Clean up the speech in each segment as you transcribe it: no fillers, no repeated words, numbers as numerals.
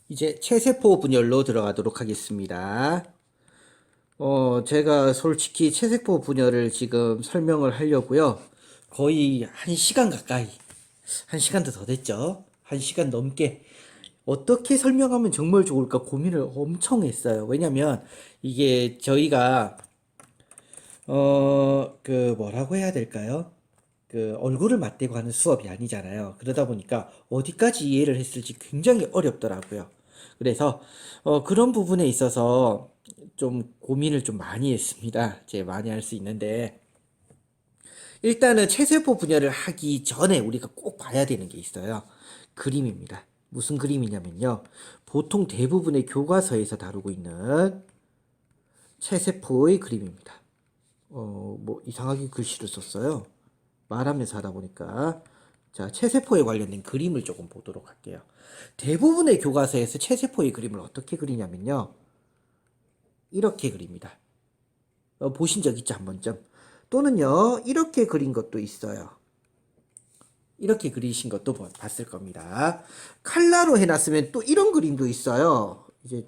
이제 체세포 분열로 들어가도록 하겠습니다. 제가 솔직히 체세포 분열을 지금 설명을 하려고요. 거의 1시간 가까이, 1시간도 더 됐죠. 1시간 넘게 어떻게 설명하면 정말 좋을까 고민을 엄청 했어요. 왜냐면 이게 저희가 뭐라고 해야 될까요? 얼굴을 맞대고 하는 수업이 아니잖아요. 그러다 보니까 어디까지 이해를 했을지 굉장히 어렵더라고요. 그래서 그런 부분에 있어서 좀 고민을 좀 많이 했습니다. 제 많이 할 수 있는데 일단은 체세포 분열을 하기 전에 우리가 꼭 봐야 되는 게 있어요. 그림입니다. 무슨 그림이냐면요. 보통 대부분의 교과서에서 다루고 있는 체세포의 그림입니다. 뭐 이상하게 글씨를 썼어요. 말하면서 하다 보니까. 자, 체세포에 관련된 그림을 조금 보도록 할게요. 대부분의 교과서에서 체세포의 그림을 어떻게 그리냐면요. 이렇게 그립니다. 보신 적 있죠, 한 번쯤? 또는요, 이렇게 그린 것도 있어요. 이렇게 그리신 것도 봤을 겁니다. 칼라로 해놨으면 또 이런 그림도 있어요. 이제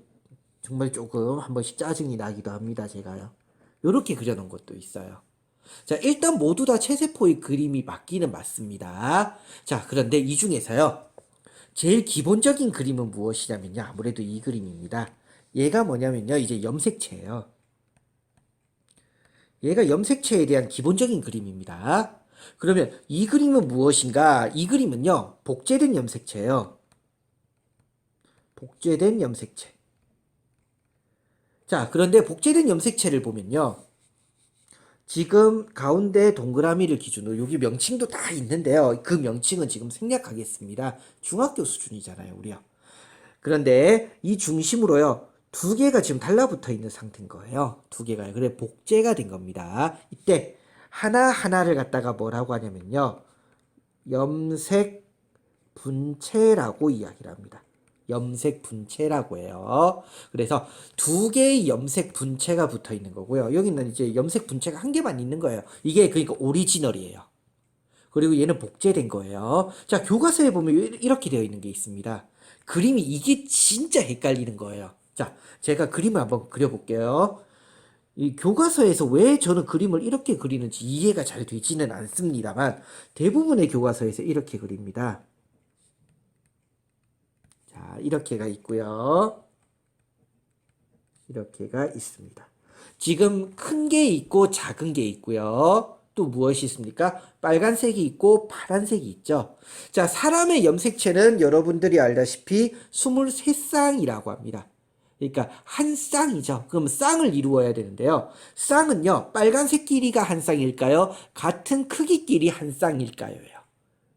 정말 조금 한 번씩 짜증이 나기도 합니다, 제가요. 요렇게 그려놓은 것도 있어요. 자, 일단 모두 다 체세포의 그림이 맞기는 맞습니다. 자, 그런데 이 중에서요. 제일 기본적인 그림은 무엇이냐면요. 아무래도 이 그림입니다. 얘가 뭐냐면요. 이제 염색체예요. 얘가 염색체에 대한 기본적인 그림입니다. 그러면 이 그림은 무엇인가? 이 그림은요. 복제된 염색체예요. 복제된 염색체. 자, 그런데 복제된 염색체를 보면요. 지금 가운데 동그라미를 기준으로 여기 명칭도 다 있는데요. 그 명칭은 지금 생략하겠습니다. 중학교 수준이잖아요, 우리요. 그런데 이 중심으로요. 두 개가 지금 달라붙어 있는 상태인 거예요. 두 개가요. 그래 복제가 된 겁니다. 이때 하나하나를 갖다가 뭐라고 하냐면요. 염색 분체라고 이야기를 합니다. 염색 분체라고 해요. 그래서 두 개의 염색 분체가 붙어 있는 거고요. 여기는 이제 염색 분체가 한 개만 있는 거예요. 이게 그러니까 오리지널이에요. 그리고 얘는 복제된 거예요. 자, 교과서에 보면 이렇게 되어 있는 게 있습니다. 그림이 이게 진짜 헷갈리는 거예요. 자, 제가 그림을 한번 그려볼게요. 이 교과서에서 왜 저는 그림을 이렇게 그리는지 이해가 잘 되지는 않습니다만 대부분의 교과서에서 이렇게 그립니다. 자, 이렇게가 있고요. 이렇게가 있습니다. 지금 큰 게 있고 작은 게 있고요. 또 무엇이 있습니까? 빨간색이 있고 파란색이 있죠. 자, 사람의 염색체는 여러분들이 알다시피 23쌍이라고 합니다. 그러니까 한 쌍이죠. 그럼 쌍을 이루어야 되는데요. 쌍은요, 빨간색 끼리가 한 쌍일까요? 같은 크기끼리 한 쌍일까요?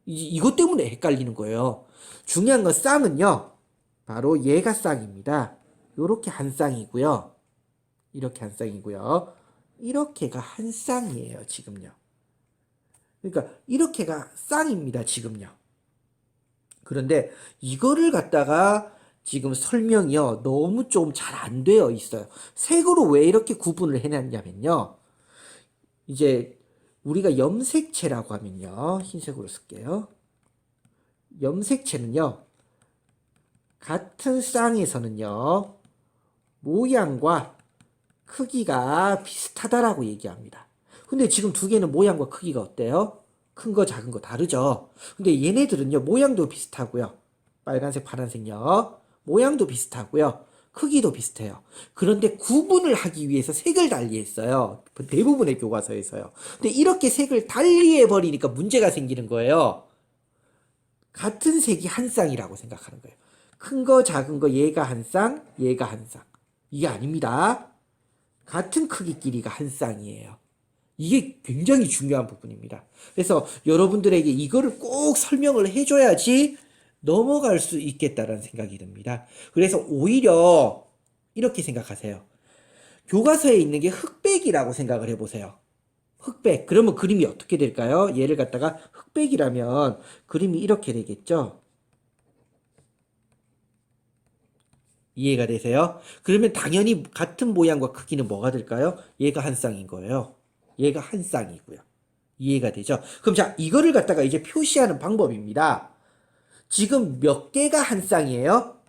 이것 때문에 헷갈리는 거예요. 중요한 건 쌍은요, 바로 얘가 쌍입니다. 요렇게 한 쌍이고요. 이렇게 한 쌍이고요. 이렇게가 한 쌍이에요, 지금요. 그러니까 이렇게가 쌍입니다, 지금요. 그런데 이거를 갖다가 지금 설명이요. 너무 좀 잘 안 되어 있어요. 색으로 왜 이렇게 구분을 해놨냐면요. 이제 우리가 염색체라고 하면요. 흰색으로 쓸게요. 염색체는요. 같은 쌍에서는요. 모양과 크기가 비슷하다라고 얘기합니다. 근데 지금 두 개는 모양과 크기가 어때요? 큰 거, 작은 거 다르죠? 근데 얘네들은요, 모양도 비슷하고요. 빨간색, 파란색요. 모양도 비슷하고요. 크기도 비슷해요. 그런데 구분을 하기 위해서 색을 달리했어요. 대부분의 교과서에서요. 근데 이렇게 색을 달리해버리니까 문제가 생기는 거예요. 같은 색이 한 쌍이라고 생각하는 거예요. 큰 거, 작은 거, 얘가 한 쌍, 얘가 한 쌍. 이게 아닙니다. 같은 크기 끼리가 한 쌍이에요. 이게 굉장히 중요한 부분입니다. 그래서 여러분들에게 이거를 꼭 설명을 해줘야지 넘어갈 수 있겠다라는 생각이 듭니다. 그래서 오히려 이렇게 생각하세요. 교과서에 있는 게 흑백이라고 생각을 해보세요. 흑백. 그러면 그림이 어떻게 될까요? 얘를 갖다가 흑백이라면 그림이 이렇게 되겠죠? 이해가 되세요? 그러면 당연히 같은 모양과 크기는 뭐가 될까요? 얘가 한 쌍인 거예요. 얘가 한 쌍이고요. 이해가 되죠? 그럼 자, 이거를 갖다가 이제 표시하는 방법입니다. 지금 몇 개가 한 쌍이에요?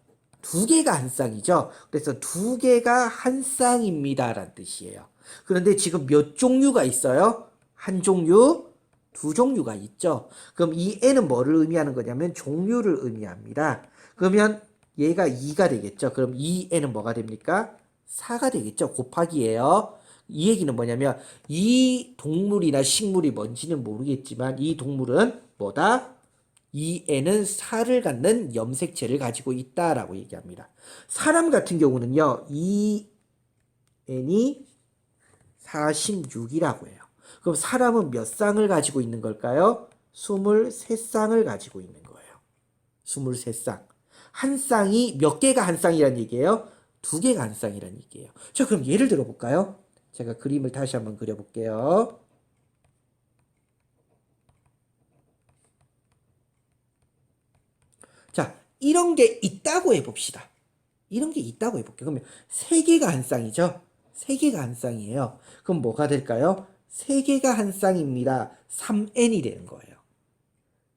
두 개가 한 쌍이죠. 그래서 두 개가 한 쌍입니다라는 뜻이에요. 그런데 지금 몇 종류가 있어요? 한 종류, 두 종류가 있죠. 그럼 이 n은 뭐를 의미하는 거냐면 종류를 의미합니다. 그러면 얘가 2가 되겠죠. 그럼 이 n은 뭐가 됩니까? 4가 되겠죠. 곱하기예요. 이 얘기는 뭐냐면 이 동물이나 식물이 뭔지는 모르겠지만 이 동물은 뭐다? 이 n은 4를 갖는 염색체를 가지고 있다라고 얘기합니다. 사람 같은 경우는요. 이 n이 46이라고 해요. 그럼 사람은 몇 쌍을 가지고 있는 걸까요? 23쌍을 가지고 있는 거예요. 23쌍. 한 쌍이 몇 개가 한 쌍이란 얘기예요? 두 개가 한 쌍이란 얘기예요. 자, 그럼 예를 들어 볼까요? 제가 그림을 다시 한번 그려볼게요. 자, 이런 게 있다고 해봅시다. 이런 게 있다고 해볼게요. 그러면 세 개가 한 쌍이죠? 세 개가 한 쌍이에요. 그럼 뭐가 될까요? 세 개가 한 쌍입니다. 3n이 되는 거예요.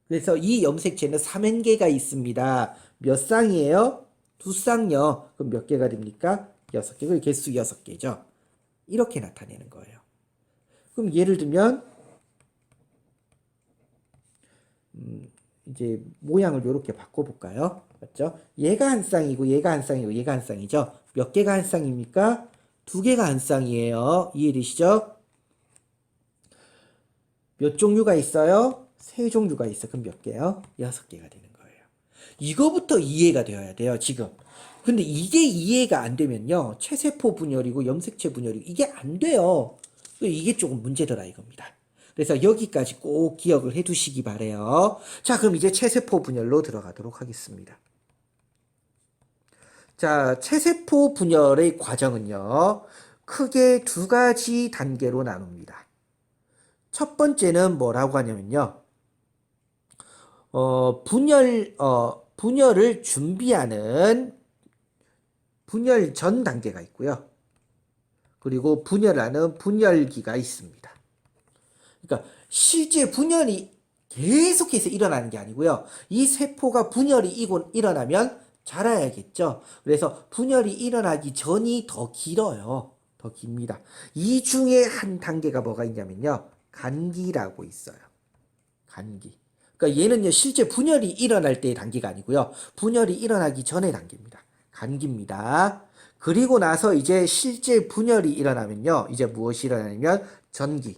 그래서 이 염색체는 3n개가 있습니다. 몇 쌍이에요? 두 쌍요. 그럼 몇 개가 됩니까? 6개. 그 개수 6개죠. 이렇게 나타내는 거예요. 그럼 예를 들면 이제 모양을 이렇게 바꿔볼까요? 맞죠? 얘가 한 쌍이고 얘가 한 쌍이고 얘가 한 쌍이죠. 몇 개가 한 쌍입니까? 두 개가 한 쌍이에요. 이해되시죠? 몇 종류가 있어요? 세 종류가 있어. 그럼 몇 개요? 6개가 되는 거예요. 이거부터 이해가 되어야 돼요, 지금. 근데 이게 이해가 안 되면요. 체세포 분열이고 염색체 분열이고 이게 안 돼요. 이게 조금 문제더라 이겁니다. 그래서 여기까지 꼭 기억을 해 두시기 바래요. 자, 그럼 이제 체세포 분열로 들어가도록 하겠습니다. 자, 체세포 분열의 과정은요. 크게 두 가지 단계로 나눕니다. 첫 번째는 뭐라고 하냐면요. 분열을 준비하는 분열 전 단계가 있고요. 그리고 분열하는 분열기가 있습니다. 그러니까 실제 분열이 계속해서 일어나는 게 아니고요. 이 세포가 분열이 일어나면 자라야겠죠. 그래서 분열이 일어나기 전이 더 길어요. 더 깁니다. 이 중에 한 단계가 뭐가 있냐면요. 간기라고 있어요. 간기. 그러니까 얘는요, 실제 분열이 일어날 때의 단계가 아니고요. 분열이 일어나기 전의 단계입니다. 간기입니다. 그리고 나서 이제 실제 분열이 일어나면요. 이제 무엇이 일어나냐면 전기,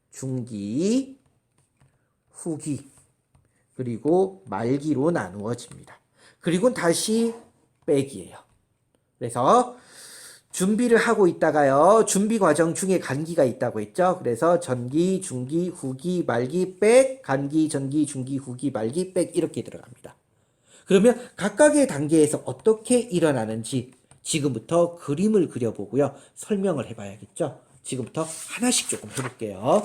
중기, 후기, 그리고 말기로 나누어집니다. 그리고 다시 빼기예요. 그래서 준비를 하고 있다가요. 준비 과정 중에 간기가 있다고 했죠. 그래서 전기, 중기, 후기, 말기, 백, 간기, 전기, 중기, 후기, 말기, 백 이렇게 들어갑니다. 그러면 각각의 단계에서 어떻게 일어나는지 지금부터 그림을 그려보고요. 설명을 해봐야겠죠. 지금부터 하나씩 조금 해볼게요.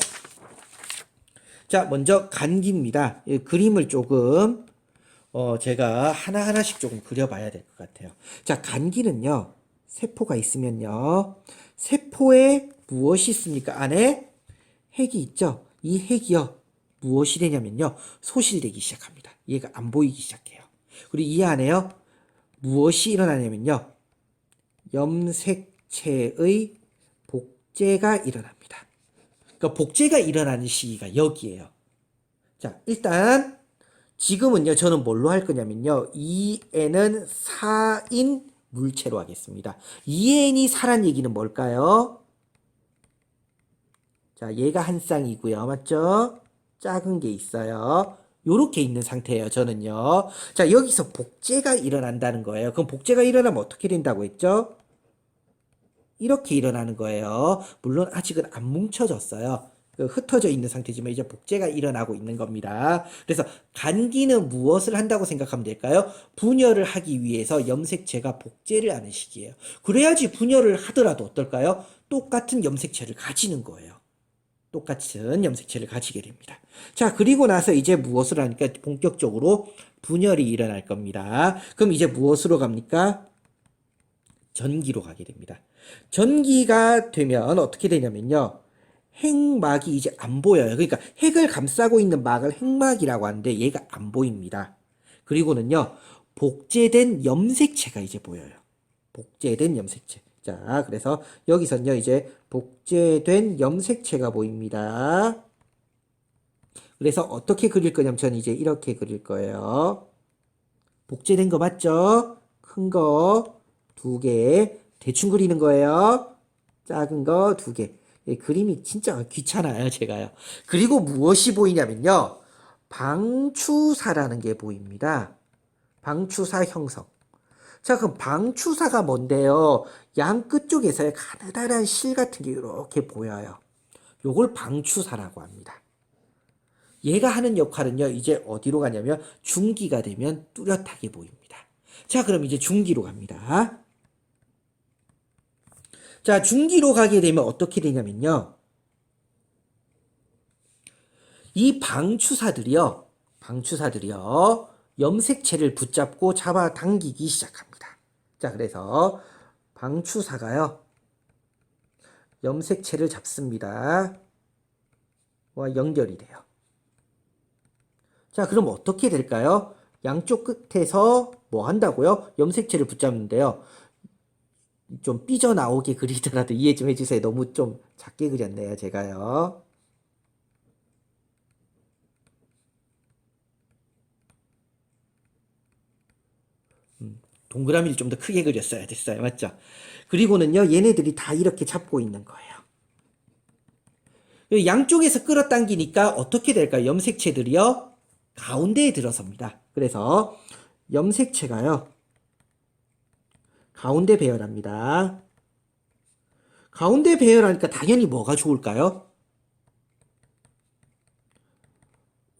자, 먼저 간기입니다. 이 그림을 조금 제가 하나하나씩 조금 그려봐야 될 것 같아요. 자, 간기는요. 세포가 있으면요. 세포에 무엇이 있습니까? 안에 핵이 있죠. 이 핵이요. 무엇이 되냐면요. 소실되기 시작합니다. 얘가 안 보이기 시작해요. 그리고 이 안에요. 무엇이 일어나냐면요. 염색체의 복제가 일어납니다. 그러니까 복제가 일어나는 시기가 여기에요. 자, 일단 지금은요. 저는 뭘로 할 거냐면요. 2n은 4인 물체로 하겠습니다. 2n이 4란 얘기는 뭘까요? 자, 얘가 한 쌍이고요. 맞죠? 작은 게 있어요. 요렇게 있는 상태예요, 저는요. 자, 여기서 복제가 일어난다는 거예요. 그럼 복제가 일어나면 어떻게 된다고 했죠? 이렇게 일어나는 거예요. 물론 아직은 안 뭉쳐졌어요. 흩어져 있는 상태지만 이제 복제가 일어나고 있는 겁니다. 그래서 간기는 무엇을 한다고 생각하면 될까요? 분열을 하기 위해서 염색체가 복제를 하는 시기예요. 그래야지 분열을 하더라도 어떨까요? 똑같은 염색체를 가지는 거예요. 똑같은 염색체를 가지게 됩니다. 자, 그리고 나서 이제 무엇을 하니까 본격적으로 분열이 일어날 겁니다. 그럼 이제 무엇으로 갑니까? 전기로 가게 됩니다. 전기가 되면 어떻게 되냐면요. 핵막이 이제 안 보여요. 그러니까 핵을 감싸고 있는 막을 핵막이라고 하는데 얘가 안 보입니다. 그리고는요. 복제된 염색체가 이제 보여요. 복제된 염색체. 자, 그래서 여기서는요, 이제 복제된 염색체가 보입니다. 그래서 어떻게 그릴 거냐면 저는 이제 이렇게 그릴 거예요. 복제된 거 맞죠? 큰 거 두 개. 대충 그리는 거예요. 작은 거 두 개. 그림이 진짜 귀찮아요, 제가요. 그리고 무엇이 보이냐면요. 방추사라는 게 보입니다. 방추사 형성. 자, 그럼 방추사가 뭔데요? 양 끝쪽에서의 가느다란 실 같은 게 이렇게 보여요. 요걸 방추사라고 합니다. 얘가 하는 역할은요, 이제 어디로 가냐면 중기가 되면 뚜렷하게 보입니다. 자, 그럼 이제 중기로 갑니다. 자, 중기로 가게 되면 어떻게 되냐면요. 이 방추사들이요, 염색체를 붙잡고 잡아당기기 시작합니다. 자, 그래서 방추사가요, 염색체를 잡습니다. 와, 연결이 돼요. 자, 그럼 어떻게 될까요? 양쪽 끝에서 뭐 한다고요? 염색체를 붙잡는데요. 좀 삐져나오게 그리더라도 이해 좀 해주세요. 너무 좀 작게 그렸네요, 제가요. 동그라미를 좀 더 크게 그렸어야 됐어요. 맞죠? 그리고는요, 얘네들이 다 이렇게 잡고 있는 거예요. 양쪽에서 끌어당기니까 어떻게 될까요? 염색체들이요, 가운데에 들어섭니다. 그래서 염색체가요, 가운데 배열합니다. 가운데 배열하니까 당연히 뭐가 좋을까요?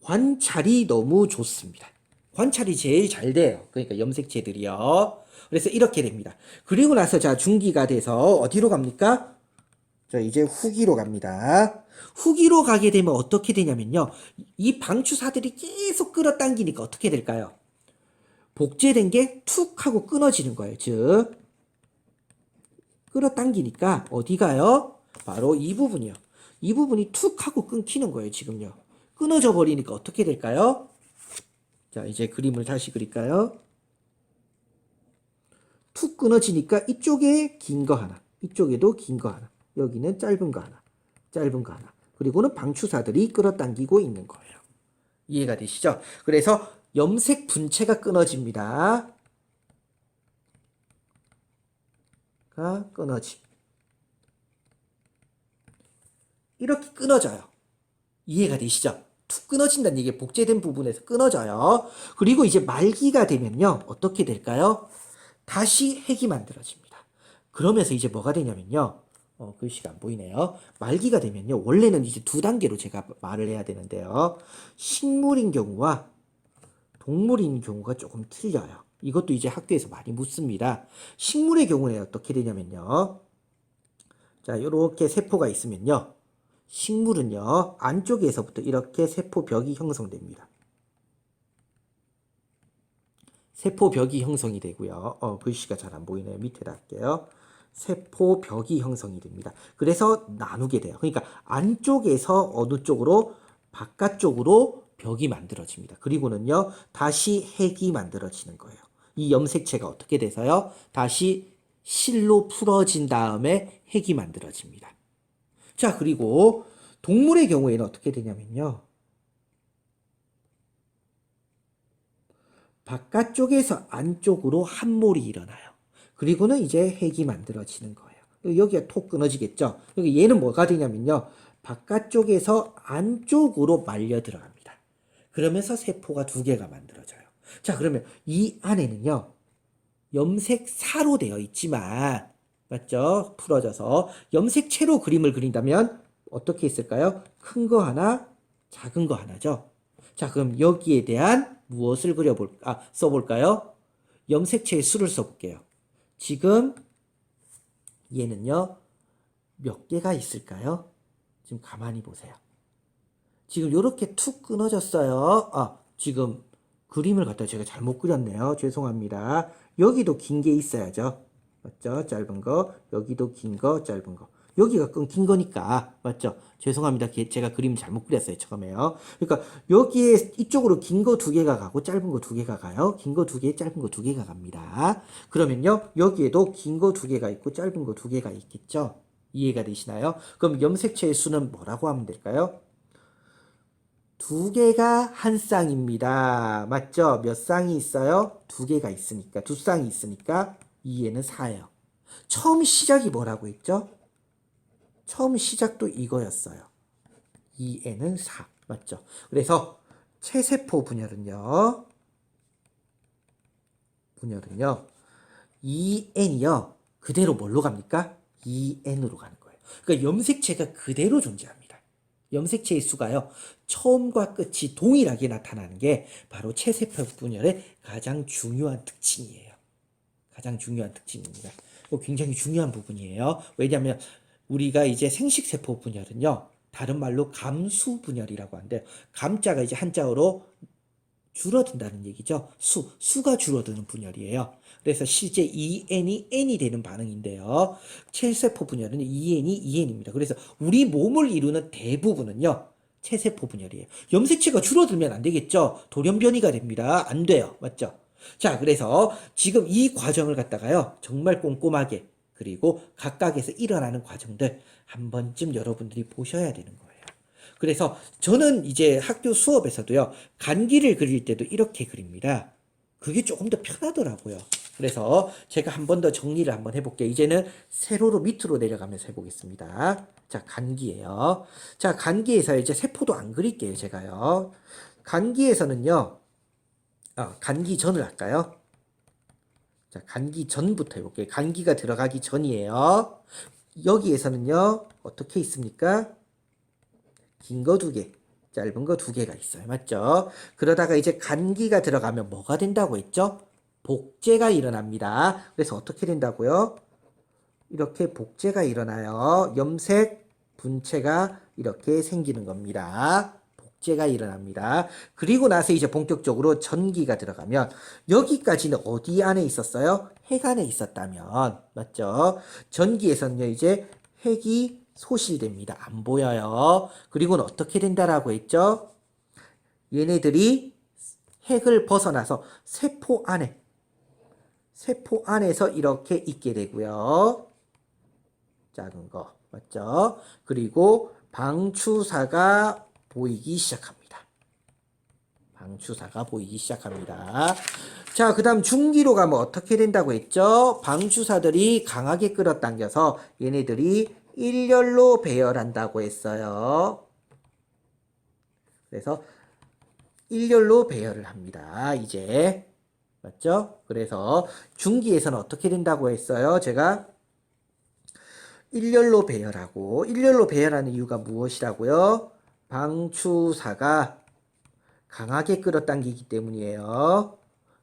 관찰이 너무 좋습니다. 관찰이 제일 잘 돼요. 그러니까 염색체들이요. 그래서 이렇게 됩니다. 그리고 나서 자, 중기가 돼서 어디로 갑니까? 자, 이제 후기로 갑니다. 후기로 가게 되면 어떻게 되냐면요. 이 방추사들이 계속 끌어당기니까 어떻게 될까요? 복제된 게 툭 하고 끊어지는 거예요. 즉, 끌어당기니까 어디 가요? 바로 이 부분이요. 이 부분이 툭 하고 끊기는 거예요, 지금요. 끊어져 버리니까 어떻게 될까요? 자, 이제 그림을 다시 그릴까요? 툭 끊어지니까 이쪽에 긴 거 하나, 이쪽에도 긴 거 하나, 여기는 짧은 거 하나, 짧은 거 하나. 그리고는 방추사들이 끌어당기고 있는 거예요. 이해가 되시죠? 그래서 염색 분체가 끊어집니다. 가 끊어짐. 이렇게 끊어져요. 이해가 되시죠? 툭 끊어진다는 얘기, 복제된 부분에서 끊어져요. 그리고 이제 말기가 되면요, 어떻게 될까요? 다시 핵이 만들어집니다. 그러면서 이제 뭐가 되냐면요, 글씨가 안 보이네요. 말기가 되면요, 원래는 이제 두 단계로 제가 말을 해야 되는데요. 식물인 경우와 동물인 경우가 조금 틀려요. 이것도 이제 학교에서 많이 묻습니다. 식물의 경우에 어떻게 되냐면요. 자, 이렇게 세포가 있으면요. 식물은요, 안쪽에서부터 이렇게 세포벽이 형성됩니다. 세포벽이 형성이 되고요. 글씨가 잘 안 보이네요. 밑에다 할게요. 세포벽이 형성이 됩니다. 그래서 나누게 돼요. 그러니까 안쪽에서 어느 쪽으로, 바깥쪽으로 벽이 만들어집니다. 그리고는요, 다시 핵이 만들어지는 거예요. 이 염색체가 어떻게 돼서요? 다시 실로 풀어진 다음에 핵이 만들어집니다. 자, 그리고 동물의 경우에는 어떻게 되냐면요. 바깥쪽에서 안쪽으로 함몰이 일어나요. 그리고는 이제 핵이 만들어지는 거예요. 여기가 톡 끊어지겠죠. 여기 얘는 뭐가 되냐면요. 바깥쪽에서 안쪽으로 말려 들어갑니다. 그러면서 세포가 두 개가 만들어져요. 자, 그러면 이 안에는요. 염색사로 되어 있지만, 맞죠? 풀어져서 염색체로 그림을 그린다면 어떻게 있을까요? 큰 거 하나, 작은 거 하나죠. 자, 그럼 여기에 대한 무엇을 써볼까요? 염색체의 수를 써볼게요. 지금 얘는요, 몇 개가 있을까요? 지금 가만히 보세요. 지금 이렇게 툭 끊어졌어요. 지금 그림을 갖다 제가 잘못 그렸네요. 죄송합니다. 여기도 긴 게 있어야죠. 맞죠? 짧은 거, 여기도 긴 거, 짧은 거. 여기가 끊긴 거니까. 맞죠? 죄송합니다. 제가 그림 잘못 그렸어요. 처음에요. 그러니까 여기에 이쪽으로 긴 거 두 개가 가고 짧은 거 두 개가 가요. 긴 거 두 개, 짧은 거 두 개가 갑니다. 그러면요. 여기에도 긴 거 두 개가 있고 짧은 거 두 개가 있겠죠? 이해가 되시나요? 그럼 염색체의 수는 뭐라고 하면 될까요? 두 개가 한 쌍입니다. 맞죠? 몇 쌍이 있어요? 두 개가 있으니까, 두 쌍이 있으니까 2에는 4예요. 처음 시작이 뭐라고 했죠? 처음 시작도 이거였어요. 2에는 4. 맞죠? 그래서 체세포 분열은요, 2n이요, 그대로 뭘로 갑니까? 2n으로 가는 거예요. 그러니까 염색체가 그대로 존재합니다. 염색체의 수가요, 처음과 끝이 동일하게 나타나는 게 바로 체세포 분열의 가장 중요한 특징이에요. 가장 중요한 특징입니다. 이거 굉장히 중요한 부분이에요. 왜냐하면 우리가 이제 생식세포 분열은요, 다른 말로 감수 분열이라고 하는데, 감자가 이제 한자어로 줄어든다는 얘기죠. 수가 줄어드는 분열이에요. 그래서 실제 2n이 n이 되는 반응인데요. 체세포 분열은 2n이 2n입니다. 그래서 우리 몸을 이루는 대부분은요, 체세포 분열이에요. 염색체가 줄어들면 안 되겠죠. 돌연변이가 됩니다. 안 돼요. 맞죠? 자, 그래서 지금 이 과정을 갖다가요, 정말 꼼꼼하게, 그리고 각각에서 일어나는 과정들 한 번쯤 여러분들이 보셔야 되는 거예요. 그래서 저는 이제 학교 수업에서도요, 간기를 그릴 때도 이렇게 그립니다. 그게 조금 더 편하더라고요. 그래서 제가 한 번 더 정리를 한번 해볼게요. 이제는 세로로 밑으로 내려가면서 해보겠습니다. 자, 간기예요. 자, 간기에서 이제 세포도 안 그릴게요, 제가요. 간기에서는요, 간기전을 할까요? 자, 간기전부터 해볼게요. 간기가 들어가기 전이에요. 여기에서는요, 어떻게 있습니까? 긴 거 두 개, 짧은 거 두 개가 있어요. 맞죠? 그러다가 이제 간기가 들어가면 뭐가 된다고 했죠? 복제가 일어납니다. 그래서 어떻게 된다고요? 이렇게 복제가 일어나요. 염색 분체가 이렇게 생기는 겁니다. 복제가 일어납니다. 그리고 나서 이제 본격적으로 전기가 들어가면, 여기까지는 어디 안에 있었어요? 핵 안에 있었다면. 맞죠? 전기에서는요, 이제 핵이 소실됩니다. 안 보여요. 그리고는 어떻게 된다라고 했죠? 얘네들이 핵을 벗어나서 세포 안에서 이렇게 있게 되고요. 작은 거. 맞죠? 그리고 방추사가 보이기 시작합니다. 방추사가 보이기 시작합니다. 자, 그 다음 중기로 가면 어떻게 된다고 했죠? 방추사들이 강하게 끌어당겨서 얘네들이 일렬로 배열한다고 했어요. 그래서 일렬로 배열을 합니다. 이제. 맞죠? 그래서 중기에서는 어떻게 된다고 했어요? 제가 일렬로 배열하고, 일렬로 배열하는 이유가 무엇이라고요? 방추사가 강하게 끌어당기기 때문이에요.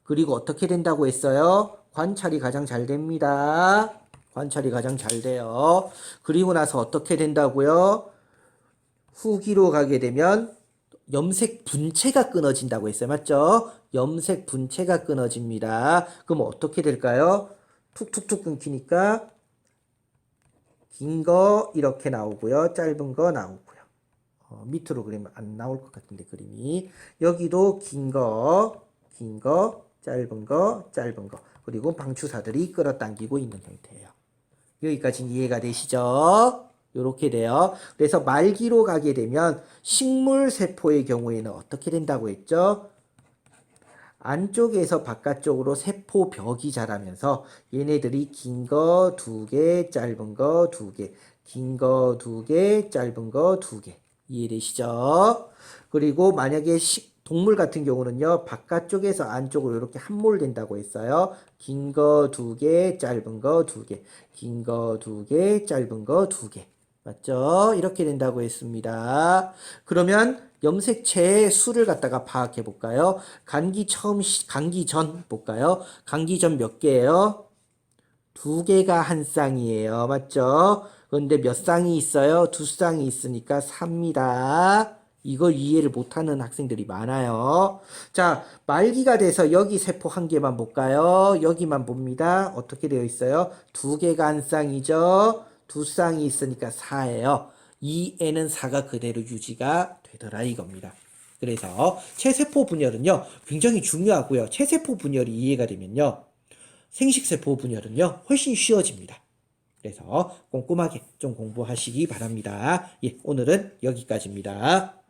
그리고 어떻게 된다고 했어요? 관찰이 가장 잘 됩니다. 관찰이 가장 잘 돼요. 그리고 나서 어떻게 된다고요? 후기로 가게 되면 염색 분체가 끊어진다고 했어요. 맞죠? 염색 분체가 끊어집니다. 그럼 어떻게 될까요? 툭툭툭 끊기니까 긴 거 이렇게 나오고요. 짧은 거 나오고요. 밑으로 그리면 안 나올 것 같은데, 그림이. 여기도 긴 거, 짧은 거, 짧은 거. 그리고 방추사들이 끌어당기고 있는 형태예요. 여기까지는 이해가 되시죠? 요렇게 돼요. 그래서 말기로 가게 되면 식물 세포의 경우에는 어떻게 된다고 했죠? 안쪽에서 바깥쪽으로 세포벽이 자라면서 얘네들이 긴 거 두 개, 짧은 거 두 개, 긴 거 두 개, 짧은 거 두 개. 이해되시죠? 그리고 만약에 동물 같은 경우는요, 바깥쪽에서 안쪽으로 이렇게 함몰된다고 했어요. 긴 거 두 개, 짧은 거 두 개, 긴 거 두 개, 짧은 거 두 개. 맞죠? 이렇게 된다고 했습니다. 그러면 염색체의 수를 갖다가 파악해 볼까요? 간기 전 볼까요? 간기 전 몇 개예요? 두 개가 한 쌍이에요. 맞죠? 그런데 몇 쌍이 있어요? 두 쌍이 있으니까 3입니다. 이걸 이해를 못하는 학생들이 많아요. 자, 말기가 돼서 여기 세포 한 개만 볼까요? 여기만 봅니다. 어떻게 되어 있어요? 두 개가 한 쌍이죠? 두 쌍이 있으니까 4예요. 2에는 4가 그대로 유지가 되더라 이겁니다. 그래서 체세포 분열은요, 굉장히 중요하고요. 체세포 분열이 이해가 되면요, 생식세포 분열은요, 훨씬 쉬워집니다. 그래서 꼼꼼하게 좀 공부하시기 바랍니다. 예, 오늘은 여기까지입니다.